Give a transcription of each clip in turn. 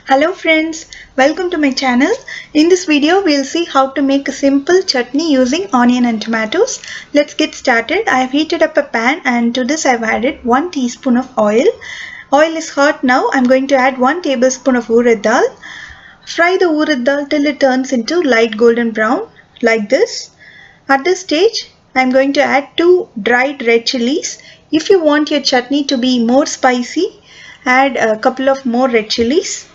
Hello friends, welcome to my channel. In this video we'll see how to make a simple chutney using onion and tomatoes. Let's get started. I have heated up a pan and to this I have added 1 teaspoon of oil. Oil is hot now. I'm going to add 1 tablespoon of urad dal. Fry the urad dal till it turns into light golden brown like this. At this stage I'm going to add 2 dried red chilies. If you want your chutney to be more spicy, add a couple of more red chilies.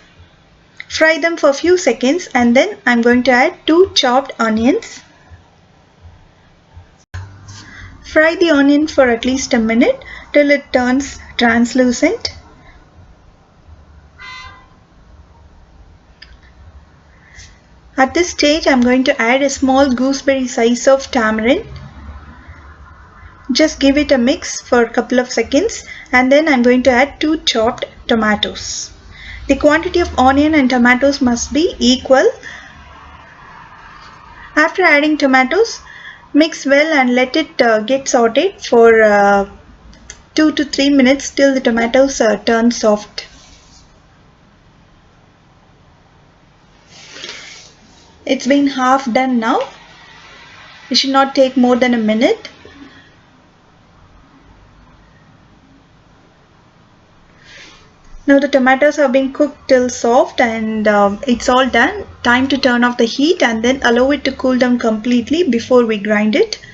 Fry them for a few seconds and then I'm going to add 2 chopped onions. Fry the onion for at least a minute till it turns translucent. At this stage I'm going to add a small gooseberry size of tamarind. Just give it a mix for a couple of seconds and then I'm going to add 2 chopped tomatoes. The quantity of onion and tomatoes must be equal. After adding tomatoes, mix well and let it get sauteed for 2 to 3 minutes till the tomatoes turn soft. It's been half done now. It should not take more than a minute. Now the tomatoes have been cooked till soft and it's all done. Time to turn off the heat and then allow it to cool down completely before we grind it.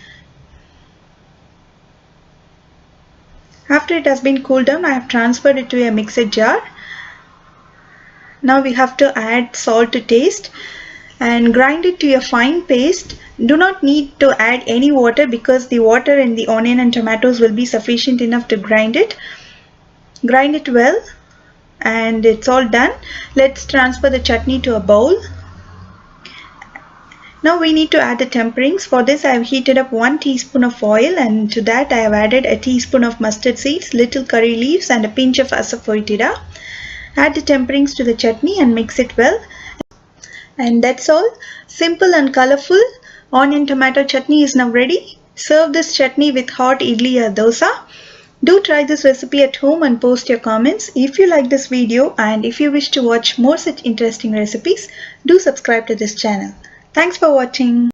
After it has been cooled down, I have transferred it to a mixer jar. Now we have to add salt to taste and grind it to a fine paste. Do not need to add any water because the water in the onion and tomatoes will be sufficient enough to grind it. Grind it well. And it's all done. Let's transfer the chutney to a bowl. Now we need to add the temperings. For this I have heated up 1 teaspoon of oil and to that I have added a teaspoon of mustard seeds, little curry leaves and a pinch of asafoetida. Add the temperings to the chutney and mix it well. And that's all. Simple and colorful onion tomato chutney is now ready. Serve this chutney with hot idly or dosa. Do try this recipe at home and post your comments. If you like this video and if you wish to watch more such interesting recipes, do subscribe to this channel. Thanks for watching.